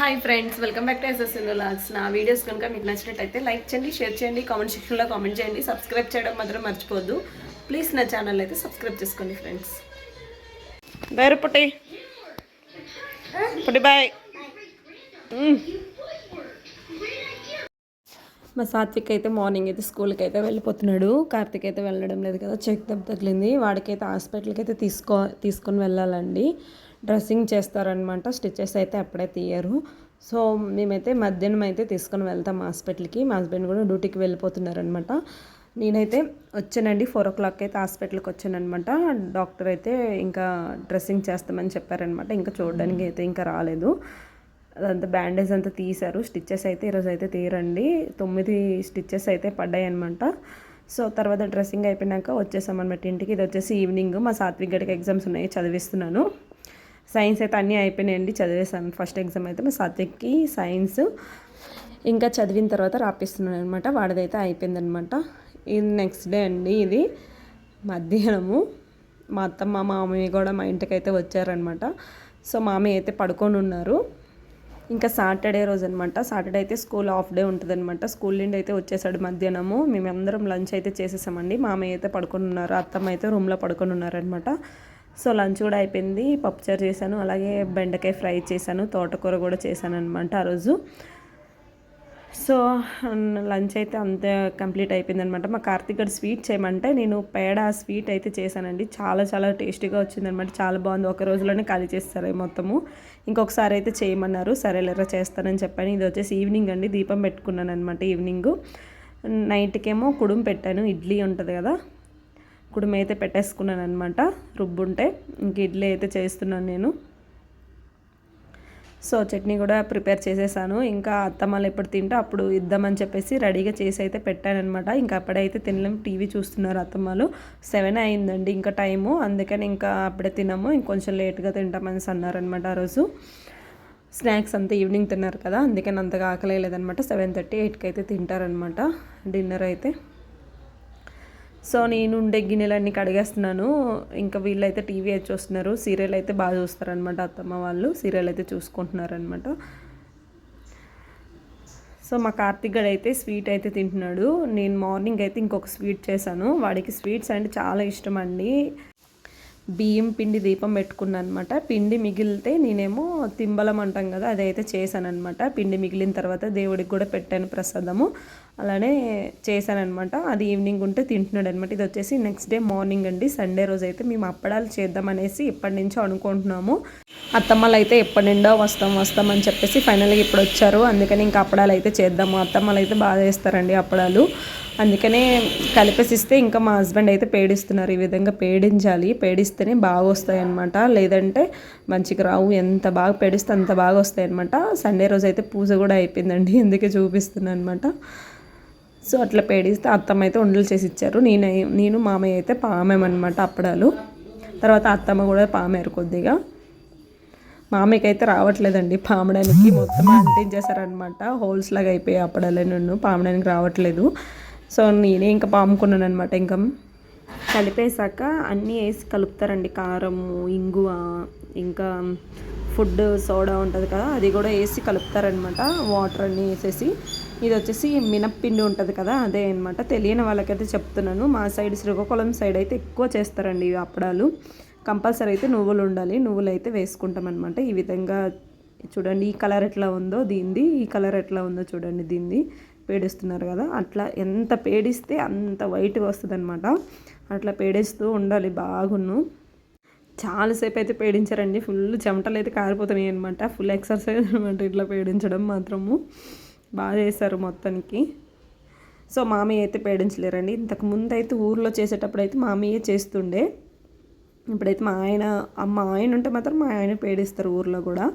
Hi friends, welcome back to SSN vlogs. నా videos కనుక మీకు నచ్చినట్టయితే లైక్ చేయండి, షేర్ చేయండి, కామెంట్ సెక్షన్లో కామెంట్ చేయండి, సబ్స్క్రైబ్ చేయడం మాత్రం మర్చిపోవద్దు. ప్లీజ్ నా ఛానల్ అయితే సబ్స్క్రైబ్ చేసుకోండి ఫ్రెండ్స్. బాయ్ పుట్టి పుట్టి బాయ్. మా సాత్విక్ అయితే మార్నింగ్ అయితే స్కూల్కి అయితే వెళ్ళిపోతున్నాడు. కార్తిక్ అయితే వెళ్ళడం లేదు కదా, చెక్ దెబ్బ తగిలింది. వాడికైతే హాస్పిటల్కి అయితే తీసుకొని వెళ్ళాలండి. డ్రెస్సింగ్ చేస్తారనమాట, స్టిచెస్ అయితే అప్పుడే తీయరు. సో మేమైతే మధ్యాహ్నం అయితే తీసుకొని వెళ్తాం హాస్పిటల్కి. మా హస్బెండ్ కూడా డ్యూటీకి వెళ్ళిపోతున్నారనమాట. నేనైతే వచ్చానండి 4 o'clock అయితే హాస్పిటల్కి వచ్చానమాట. డాక్టర్ అయితే ఇంకా డ్రెస్సింగ్ చేస్తామని చెప్పారనమాట. ఇంకా చూడడానికి అయితే ఇంకా రాలేదు. అదంతా బ్యాండేజ్ అంతా తీశారు. స్టిచ్చెస్ అయితే ఈరోజు అయితే తీరండి. 9 స్టిచ్చెస్ అయితే పడ్డాయి అనమాట. సో తర్వాత డ్రెస్సింగ్ అయిపోయినాక వచ్చేసామన్నమాట ఇంటికి. ఇది వచ్చేసి ఈవినింగ్. మా సాత్విక్ గడికి ఎగ్జామ్స్ ఉన్నాయి, చదివిస్తున్నాను. సైన్స్ అయితే అన్నీ అయిపోయినాయండి, చదివేసాను. ఫస్ట్ ఎగ్జామ్ అయితే మా సాత్విక్కి సైన్స్. ఇంకా చదివిన తర్వాత రాపిస్తున్నాను అనమాట. వాడిదైతే అయిపోయిందనమాట. ఇది నెక్స్ట్ డే అండి. ఇది మధ్యాహ్నము. మా అత్తమ్మ మామయ్య కూడా మా ఇంటికి అయితే వచ్చారనమాట. సో మామయ్య అయితే పడుకొని ఉన్నారు. ఇంకా సాటర్డే రోజు అనమాట. సాటర్డే అయితే స్కూల్ ఆఫ్ డే ఉంటుంది అనమాట. స్కూల్ నుండి అయితే వచ్చేసాడు మధ్యాహ్నము. మేమందరం లంచ్ అయితే చేసేసామండి. మామయ్య అయితే పడుకొని ఉన్నారు, అత్తమ్మ అయితే రూమ్లో పడుకొని ఉన్నారనమాట. సో లంచ్ కూడా అయిపోయింది. పప్పుచారు చేశాను, అలాగే బెండకాయ ఫ్రై చేశాను, తోటకూర కూడా చేశాను అనమాట ఆ రోజు. సో లంచ్ అయితే అంతే కంప్లీట్ అయిపోయింది అనమాట. మా కార్తీక్ గడు స్వీట్ చేయమంటే నేను పేడ స్వీట్ అయితే చేశానండి. చాలా చాలా టేస్టీగా వచ్చిందనమాట. చాలా బాగుంది. ఒక రోజులోనే ఖాళీ చేస్తారు మొత్తము. ఇంకొకసారి అయితే చేయమన్నారు, సరేలేరా చేస్తానని చెప్పాను. ఇది వచ్చేసి ఈవినింగ్ అండి. దీపం పెట్టుకున్నాను అనమాట ఈవినింగ్. నైట్కేమో కుడుము పెట్టాను. ఇడ్లీ ఉంటుంది కదా, కుడుము అయితే పెట్టేసుకున్నాను అనమాట. రుబ్బుంటే ఇంక ఇడ్లీ అయితే చేస్తున్నాను నేను. సో చట్నీ కూడా ప్రిపేర్ చేసేసాను. ఇంకా అత్తమ్మలు ఎప్పుడు తింటే అప్పుడు ఇద్దామని చెప్పేసి రెడీగా చేసి అయితే పెట్టానమాట. ఇంకా అప్పుడైతే తినలేము, టీవీ చూస్తున్నారు అత్తమ్మలు. 7 అయిందండి ఇంకా టైము. అందుకని ఇంకా అప్పుడే తినము, ఇంకొంచెం లేట్గా తింటామని అన్నారనమాట. ఆ రోజు స్నాక్స్ అంతా ఈవినింగ్ తిన్నారు కదా, అందుకని అంతగా ఆకలేదనమాట. 7:30, 8కి అయితే తింటారనమాట డిన్నర్ అయితే. సో నేను ఉండే గిన్నెలన్నీ కడిగేస్తున్నాను. ఇంకా వీళ్ళైతే టీవీ అయితే చూస్తున్నారు. సీరియల్ అయితే బాగా చూస్తారనమాట అత్తమ్మ వాళ్ళు. సీరియల్ అయితే చూసుకుంటున్నారనమాట. సో మా కార్తీక్ గడు అయితే స్వీట్ అయితే తింటున్నాడు. నేను మార్నింగ్ అయితే ఇంకొక స్వీట్ చేశాను. వాడికి స్వీట్స్ అంటే చాలా ఇష్టం అండి. బియ్యం పిండి దీపం పెట్టుకున్నాను అనమాట. పిండి మిగిలితే నేనేమో తింబలం అంటాం కదా, అదైతే చేశాను అనమాట. పిండి మిగిలిన తర్వాత దేవుడికి కూడా పెట్టాను ప్రసాదము. అలానే చేశానమాట. అది ఈవినింగ్ ఉంటే తింటున్నాడు అనమాట. ఇది వచ్చేసి నెక్స్ట్ డే మార్నింగ్ అండి. సండే రోజు అయితే మేము అప్పడాలు చేద్దామనేసి ఇప్పటి నుంచో అనుకుంటున్నాము. అత్తమ్మలు అయితే ఎప్పటి నిండో వస్తామని చెప్పేసి ఫైనల్గా ఇప్పుడు వచ్చారు. అందుకని ఇంకా అప్పడాలు అయితే చేద్దాము. అత్తమ్మలు అయితే బాగా చేస్తారండి అప్పడాలు. అందుకనే కలిపేసిస్తే ఇంకా మా హస్బెండ్ అయితే పేడిస్తున్నారు. ఈ విధంగా పేడించాలి, పేడిస్తేనే బాగా వస్తాయి అన్నమాట. లేదంటే మంచిగా రావు. ఎంత బాగా పేడిస్తే అంత బాగా వస్తాయి అన్నమాట. సండే రోజు అయితే పూజ కూడా అయిపోయిందండి, అందుకే చూపిస్తున్నాను అనమాట. సో అట్లా పేడిస్తే అత్తమ్మ అయితే ఉండలు చేసి ఇచ్చారు. నేను మామయ్య అయితే పామేమన్నమాట అప్పడాలు. తర్వాత అత్తమ్మ కూడా పామారు కొద్దిగా. మామయ్యకి అయితే రావట్లేదండి పామడానికి, మొత్తం అంటించేశారనమాట. హోల్స్ లాగా అయిపోయాయి అప్పడాలే. నన్ను పామడానికి రావట్లేదు. సో నేనే ఇంకా పాముకున్నాను అనమాట. ఇంకా కలిపేశాక అన్నీ వేసి కలుపుతారండి. కారము, ఇంగువ, ఇంకా ఫుడ్ సోడా ఉంటుంది కదా, అది కూడా వేసి కలుపుతారనమాట. వాటర్ అన్నీ వేసేసి. ఇది వచ్చేసి మినప్పిండి ఉంటుంది కదా, అదే అనమాట. తెలియని వాళ్ళకైతే చెప్తున్నాను. మా సైడ్ శ్రీకాకుళం సైడ్ అయితే ఎక్కువ చేస్తారండి ఇవి అప్పడాలు. కంపల్సరీ అయితే నువ్వులు ఉండాలి. నువ్వులు అయితే వేసుకుంటాం అనమాట. ఈ విధంగా చూడండి, ఈ కలర్ ఎట్లా ఉందో దీనిది, ఈ కలర్ ఎట్లా ఉందో చూడండి దీనిది. పేడిస్తున్నారు కదా, అట్లా ఎంత పేడిస్తే అంత వైట్గా వస్తుంది అనమాట. అట్లా పేడిస్తూ ఉండాలి బాగున్ను. చాలాసేపు అయితే పేడించారండి. ఫుల్ చెమటలు అయితే కారిపోతున్నాయి అనమాట. ఫుల్ ఎక్సర్సైజ్ అనమాట ఇట్లా పేడించడం మాత్రము. బాగా చేశారు మొత్తానికి. సో మామయ్య అయితే పేడించలేరండి. ఇంతకుముందు అయితే ఊర్లో చేసేటప్పుడు అయితే మామయ్య చేస్తుండే. ఇప్పుడైతే మా ఆయన ఉంటే మాత్రం మా ఆయన పేడిస్తారు ఊర్లో కూడా.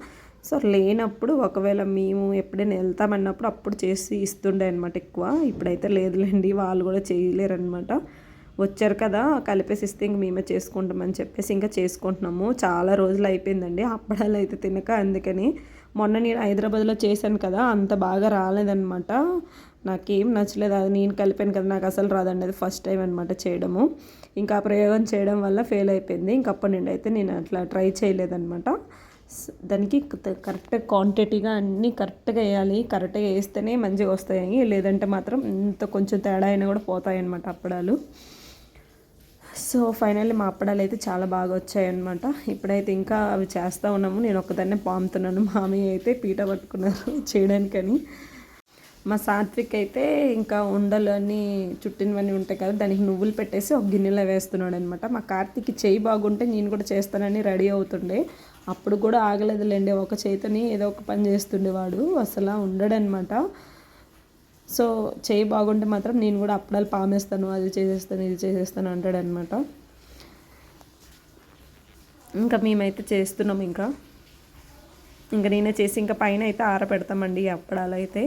సో లేనప్పుడు ఒకవేళ మేము ఎప్పుడైనా వెళ్తామన్నప్పుడు అప్పుడు చేసి ఇస్తుండే అనమాట ఎక్కువ. ఇప్పుడైతే లేదులేండి, వాళ్ళు కూడా చేయలేరనమాట. వచ్చారు కదా కలిపేసి ఇస్తే ఇంక మేమే చేసుకుంటామని చెప్పేసి ఇంకా చేసుకుంటున్నాము. చాలా రోజులు అయిపోయిందండి అప్పడాలు అయితే తినక. అందుకని మొన్న నేను హైదరాబాద్లో చేశాను కదా, అంత బాగా రాలేదనమాట. నాకేం నచ్చలేదు. అది నేను కలిపాను కదా, నాకు అసలు రాదండి. అది ఫస్ట్ టైం అనమాట చేయడము. ఇంకా ప్రయోగం చేయడం వల్ల ఫెయిల్ అయిపోయింది. ఇంకప్పటి నుండి అయితే నేను అట్లా ట్రై చేయలేదనమాట. దానికి కరెక్ట్ క్వాంటిటీగా అన్నీ కరెక్ట్గా వేయాలి. కరెక్ట్గా వేస్తేనే మంచిగా వస్తాయి, లేదంటే మాత్రం ఇంత కొంచెం తేడా అయినా కూడా పోతాయి అన్నమాట అప్పడాలు. సో ఫైనల్లీ మా అప్పడాలు అయితే చాలా బాగా వచ్చాయన్నమాట. ఇప్పుడైతే ఇంకా అవి చేస్తూ ఉన్నాము. నేను ఒక్కదాన్నే పాముతున్నాను, మామయ్య అయితే పీట పట్టుకున్నారు చేయడానికని. మా సాత్విక్ అయితే ఇంకా ఉండలు అన్నీ చుట్టినవన్నీ ఉంటాయి కదా, దానికి నువ్వులు పెట్టేసి ఒక గిన్నెలో వేస్తున్నాడు అనమాట. మా కార్తీక్ చేయి బాగుంటే నేను కూడా చేస్తానని రెడీ అవుతుండే, అప్పుడు కూడా ఆగలేదులేండి. ఒక చేతిని ఏదో ఒక పని చేస్తుండేవాడు, అసలు ఉండడనమాట. సో చేయి బాగుంటే మాత్రం నేను కూడా అప్పడాలు పామేస్తాను, అది చేసేస్తాను ఇది చేసేస్తాను అంటాడనమాట. ఇంకా మేమైతే చేస్తున్నాం. ఇంకా నేనే చేసి ఇంకా పైన అయితే ఆరపెడతామండి ఈ అప్పడాలు అయితే.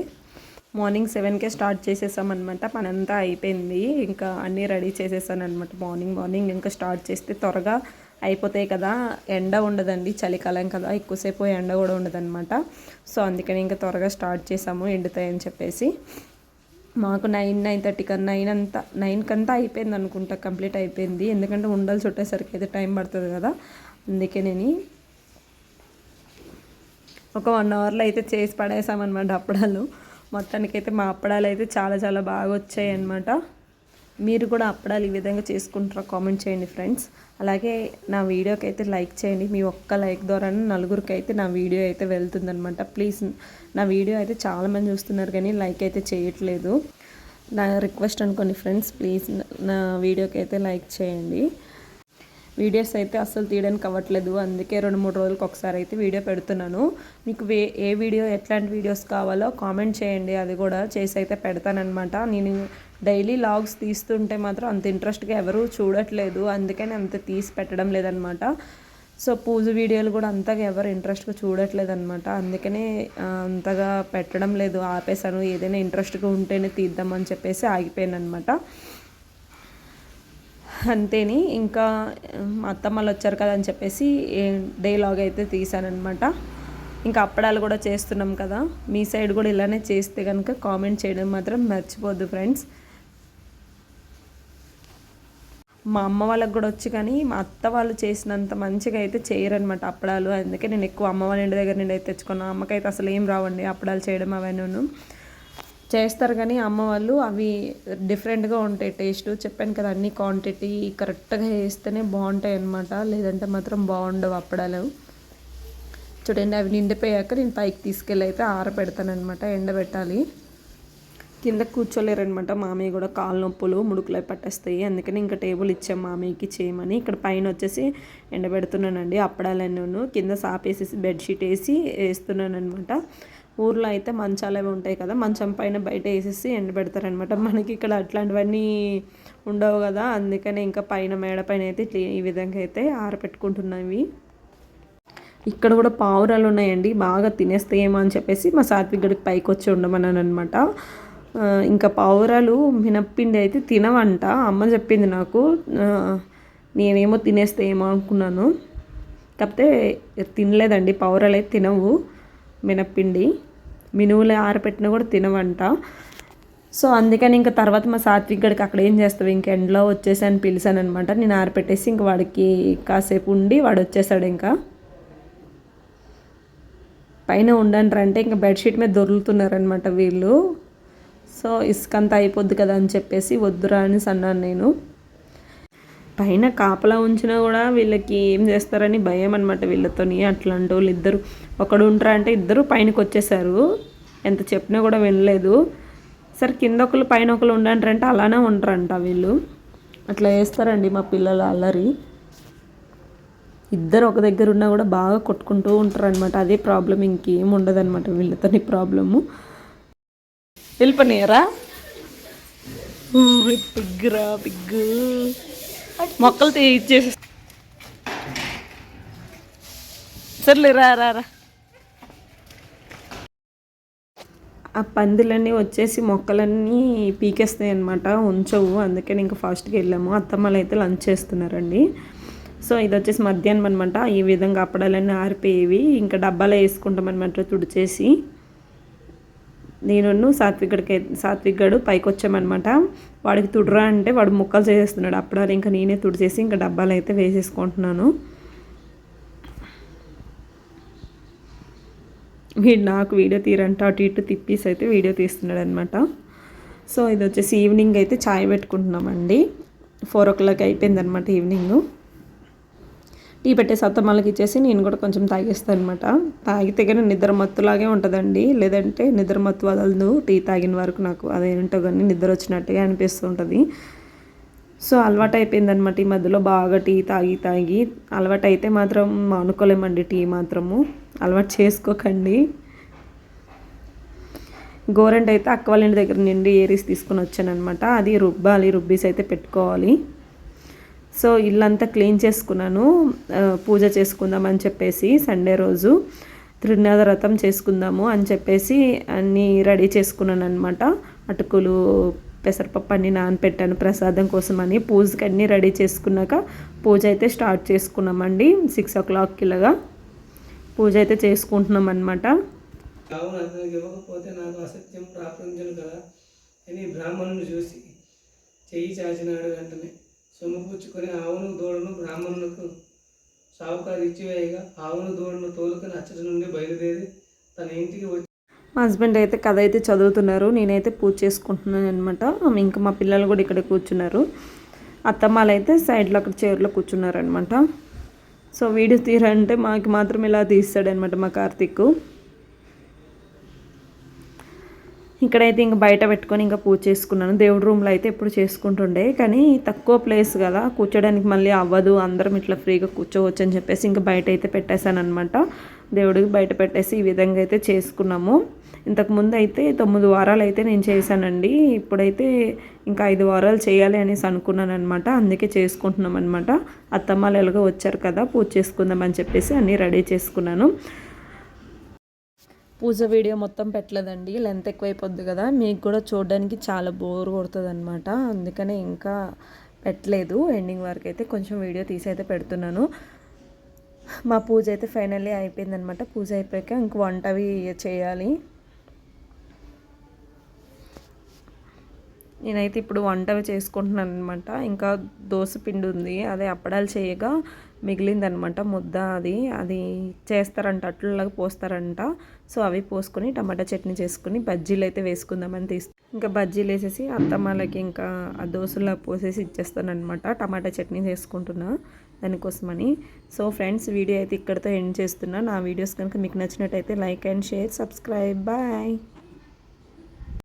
మార్నింగ్ 7కే స్టార్ట్ చేసేసామన్నమాట. పని అంతా అయిపోయింది, ఇంకా అన్నీ రెడీ చేసేసాను అనమాట. మార్నింగ్ ఇంకా స్టార్ట్ చేస్తే త్వరగా అయిపోతాయి కదా, ఎండ ఉండదండి, చలికాలం కదా, ఎక్కువసేపు ఎండ కూడా ఉండదన్నమాట. సో అందుకని ఇంకా త్వరగా స్టార్ట్ చేసాము, ఎండుతాయని చెప్పేసి. మాకు 9:30 9 అయిపోయింది అనుకుంటా, కంప్లీట్ అయిపోయింది. ఎందుకంటే ఉండలు చుట్టేసరికి అయితే టైం పడుతుంది కదా, అందుకే నేను ఒక 1 అవర్లో అయితే చేసి పడేసామన్నమాట అప్పడాలు. మొత్తానికైతే మా అప్పడాలు అయితే చాలా చాలా బాగా వచ్చాయి అన్నమాట. మీరు కూడా అప్పడాలు ఈ విధంగా చేసుకుంటారా కామెంట్ చేయండి ఫ్రెండ్స్. అలాగే నా వీడియోకి అయితే లైక్ చేయండి, మీ ఒక్క లైక్ ద్వారా నలుగురికి అయితే నా వీడియో అయితే వెళ్తుందనమాట. ప్లీజ్, నా వీడియో అయితే చాలామంది చూస్తున్నారు కానీ లైక్ అయితే చేయట్లేదు, నా రిక్వెస్ట్ అనుకోండి ఫ్రెండ్స్. ప్లీజ్ నా వీడియోకి అయితే లైక్ చేయండి. వీడియోస్ అయితే అస్సలు తీయడానికి అవ్వట్లేదు, అందుకే 2-3 రోజులకు ఒకసారి అయితే వీడియో పెడుతున్నాను. మీకు ఏ వీడియో ఎట్లాంటి వీడియోస్ కావాలో కామెంట్ చేయండి, అది కూడా చేసి అయితే పెడతానమాట. నేను డైలీ లాగ్స్ తీస్తుంటే మాత్రం అంత ఇంట్రెస్ట్గా ఎవరు చూడట్లేదు, అందుకని అంత తీసి పెట్టడం లేదనమాట. సో పూజ వీడియోలు కూడా అంతగా ఎవరు ఇంట్రెస్ట్గా చూడట్లేదు అనమాట, అందుకనే అంతగా పెట్టడం లేదు, ఆపేసాను. ఏదైనా ఇంట్రెస్ట్గా ఉంటేనే తీద్దామని చెప్పేసి ఆగిపోయాను అనమాట. అంతేని ఇంకా మా అత్తమ్మలు వచ్చారు కదా అని చెప్పేసి డే లాగ్ అయితే తీసానమాట. ఇంకా అప్పడాలు కూడా చేస్తున్నాం కదా, మీ సైడ్ కూడా ఇలానే చేస్తే కనుక కామెంట్ చేయడం మాత్రం మర్చిపోద్దు ఫ్రెండ్స్. మా అమ్మ వాళ్ళకి కూడా వచ్చి కానీ మా అత్త వాళ్ళు చేసినంత మంచిగా అయితే చేయరనమాట అప్పడాలు, అందుకే నేను ఎక్కువ అమ్మ వాళ్ళ ఇంటి దగ్గర నుండి అయితే తెచ్చుకున్నాను. అమ్మకైతే అసలు ఏం రావండి అప్పడాలు చేయడం, అవన్నీ చేస్తారు కానీ అమ్మ వాళ్ళు అవి డిఫరెంట్గా ఉంటాయి టేస్ట్. చెప్పాను కదా, అన్ని క్వాంటిటీ కరెక్ట్గా వేస్తేనే బాగుంటాయి అన్నమాట, లేదంటే మాత్రం బాగుండవు అప్పడాలు. చూడండి, అవి నిండిపోయాక నేను పైకి తీసుకెళ్ళి అయితే ఆరబెడతానమాట, ఎండబెట్టాలి. కింద కూర్చోలేరనమాట మామయ్య కూడా, కాళ్ళ నొప్పులు ముడుకులై పట్టేస్తాయి, అందుకని ఇంకా టేబుల్ ఇచ్చాం మామయ్యకి చేయమని. ఇక్కడ పైన వచ్చేసి ఎండబెడుతున్నానండి అప్పడాలన్నీ, కింద సాపేసేసి బెడ్షీట్ వేసి వేస్తున్నాను అనమాట. ఊర్లో అయితే మంచాలు అవి ఉంటాయి కదా, మంచం పైన బయట వేసేసి ఎండబెడతారనమాట. మనకి ఇక్కడ అట్లాంటివన్నీ ఉండవు కదా, అందుకని ఇంకా పైన మేడ పైన అయితే ఈ విధంగా అయితే ఆరపెట్టుకుంటున్నవి. ఇక్కడ కూడా పావురాలు ఉన్నాయండి, బాగా తినేస్తాయేమో అని చెప్పేసి మా సాత్విక్ గడికి పైకి వచ్చి ఉండమన్నాను అనమాట. ఇంకా పావురాలు మినప్పిండి అయితే తినవంట, అమ్మ చెప్పింది నాకు. నేనేమో తినేస్తాయేమో అనుకున్నాను, కాకపోతే తినలేదండి. పావురాలు అయితే తినవు మినప్పిండి, మినువులు ఆరపెట్టినా కూడా తినవంట. సో అందుకని ఇంకా తర్వాత మా సాత్విక్ గడికి అక్కడ ఏం చేస్తావు, ఇంక ఎండలో వచ్చేసి అని పిలిచాను అనమాట. నేను ఆరపెట్టేసి ఇంక వాడికి కాసేపు ఉండి వాడు వచ్చేసాడు. ఇంకా పైన ఉండంటారంటే ఇంకా బెడ్షీట్ మీద దొరుకుతున్నారనమాట వీళ్ళు. సో ఇసుకంతా అయిపోద్ది కదా అని చెప్పేసి వద్దురా అని అన్నాను నేను. పైన కాపలా ఉంచినా కూడా వీళ్ళకి ఏం చేస్తారని భయం అనమాట వీళ్ళతోని. అట్లాంటి వాళ్ళు ఇద్దరు, ఒకడు ఉంటారా అంటే ఇద్దరు పైనకి వచ్చేసారు, ఎంత చెప్పినా కూడా వినలేదు. సరే కింద ఒకరు పైన ఒకరు ఉండంటారంటే అలానే ఉంటారంట వీళ్ళు, అట్లా వేస్తారండి మా పిల్లలు అల్లరి. ఇద్దరు ఒక దగ్గర ఉన్నా కూడా బాగా కొట్టుకుంటూ ఉంటారు అనమాట, అదే ప్రాబ్లం, ఇంకేం ఉండదు అనమాట వీళ్ళతోని ప్రాబ్లము. వెళ్ళిపోయారా పిగ్గురా పిగ్గు, మొక్కలు ఇచ్చేసి సర్లే రా. ఆ పందులన్నీ వచ్చేసి మొక్కలన్నీ పీకేస్తాయి అనమాట, ఉంచవు. అందుకని ఇంకా ఫాస్ట్గా వెళ్ళాము. అత్తమ్మలు అయితే లంచ్ చేస్తున్నారండి. సో ఇది వచ్చేసి మధ్యాహ్నం అనమాట. ఈ విధంగా అప్పడాలన్నీ ఆరిపోయేవి, ఇంకా డబ్బాలో వేసుకుంటాం అనమాట తుడిచేసి. నేను సాత్విక్ గడు పైకి వచ్చామన్నమాట. వాడికి తుడరా అంటే వాడు ముక్కలు చేసేస్తున్నాడు అప్పడాలు, ఇంకా నేనే తుడిచేసి ఇంకా డబ్బాలు అయితే వేసేసుకుంటున్నాను. వీడు నాకు వీడియో తీరంట అటు ఇటు తిప్పేసి అయితే వీడియో తీస్తున్నాడు అనమాట. సో ఇది వచ్చేసి ఈవినింగ్ అయితే చాయ్ పెట్టుకుంటున్నామండి. 4 o'clock అయిపోయిందనమాట ఈవినింగ్. టీ పెట్టేసి అత్తమ్మలకి ఇచ్చేసి నేను కూడా కొంచెం తాగేస్తాను అనమాట. తాగితే కానీ నిద్ర మత్తులాగే ఉంటుందండి, లేదంటే నిద్ర మత్తు వదలదు టీ తాగిన వరకు. నాకు అదేంటో కానీ నిద్ర వచ్చినట్టుగా అనిపిస్తుంటుంది. సో అలవాటు అయిపోయిందనమాట ఈ మధ్యలో బాగా టీ తాగి. అలవాటు అయితే మాత్రం మానుకోలేమండి టీ మాత్రము. అలవాటు చేసుకోకండి. గోరెంట్ అయితే అక్క వాళ్ళ ఇంటి దగ్గర నుండి ఏరీస్ తీసుకుని వచ్చాను అనమాట. అది రుబ్బీస్ అయితే పెట్టుకోవాలి. సో ఇల్లంతా క్లీన్ చేసుకున్నాను, పూజ చేసుకుందామని చెప్పేసి. సండే రోజు త్రినాద వ్రతం చేసుకుందాము అని చెప్పేసి అన్నీ రెడీ చేసుకున్నాను అనమాట. అటుకులు, పెసరపప్పు అన్నీ నానపెట్టాను ప్రసాదం కోసమని. పూజకి అన్నీ రెడీ చేసుకున్నాక పూజ అయితే స్టార్ట్ చేసుకున్నామండి. 6 o'clock ఇలాగా పూజ అయితే చేసుకుంటున్నాం అనమాట. ఇవ్వకపోతే నాకు అసత్యం ప్రాప్తించను కదా అని బ్రాహ్మణుని చూసి చెయ్యి చాచినాడు. వెంటనే సొమ్ము పుచ్చుకొని ఆవును దూడను బ్రాహ్మణులకు సావుకారు ఇచ్చివేయగా ఆవును దూడను తోలుకొని అచ్చటి నుండి బయలుదేరి తన ఇంటికి వచ్చి మా హస్బెండ్ అయితే కథ అయితే చదువుతున్నారు, నేనైతే పూజ చేసుకుంటున్నాను అనమాట. ఇంకా మా పిల్లలు కూడా ఇక్కడ కూర్చున్నారు. అత్తమ్మలు అయితే సైడ్లో అక్కడ చైర్లో కూర్చున్నారు అనమాట. సో వీడియో తీరంటే మాకు మాత్రం ఇలా తీస్తాడనమాట మా కార్తీక్. ఇక్కడైతే ఇంకా బయట పెట్టుకొని ఇంకా పూజ చేసుకున్నాను. దేవుడి రూమ్లో అయితే ఎప్పుడు చేసుకుంటుండే, కానీ తక్కువ ప్లేస్ కదా కూర్చోడానికి మళ్ళీ అవ్వదు, అందరం ఇట్లా ఫ్రీగా కూర్చోవచ్చు అని చెప్పేసి ఇంకా బయట అయితే పెట్టేశాను అనమాట. దేవుడికి బయట పెట్టేసి ఈ విధంగా అయితే చేసుకున్నాము. ఇంతకుముందు అయితే 9 వారాలు అయితే నేను చేశానండి. ఇప్పుడైతే ఇంకా 5 వారాలు చేయాలి అనేసి అనుకున్నాను అనమాట. అందుకే చేసుకుంటున్నాం అనమాట. అత్తమ్మలు ఎలాగో వచ్చారు కదా పూజ చేసుకుందామని చెప్పేసి అన్నీ రెడీ చేసుకున్నాను. పూజ వీడియో మొత్తం పెట్టలేదండి, లెంత్ ఎక్కువైపోద్ది కదా, మీకు కూడా చూడడానికి చాలా బోర్ కొడుతుంది అనమాట. అందుకనే ఇంకా పెట్టలేదు. ఎండింగ్ వరకు అయితే కొంచెం వీడియో తీసి అయితే పెడుతున్నాను. మా పూజ అయితే ఫైనల్లీ అయిపోయిందనమాట. పూజ అయిపోయాక ఇంక వంటవి చేయాలి. నేనైతే ఇప్పుడు వంటవి చేసుకుంటున్నాను అనమాట. ఇంకా దోశ పిండి ఉంది, అదే అప్పడాలు చేయగా మిగిలిందనమాట ముద్ద. అది చేస్తారంట, అట్లలాగా పోస్తారంట. సో అవి పోసుకొని టమాటా చట్నీ చేసుకుని బజ్జీలు అయితే వేసుకుందామని ఇంకా బజ్జీలు వేసేసి అత్తమ్మలకి ఇంకా ఆ దోశలా పోసేసి ఇచ్చేస్తాను అనమాట. టమాటా చట్నీ చేసుకుంటున్నా దానికోసమని. సో ఫ్రెండ్స్, వీడియో అయితే ఇక్కడితో ఎండ్ చేస్తున్నా. నా వీడియోస్ కనుక మీకు నచ్చినట్టయితే like and share, subscribe. Bye.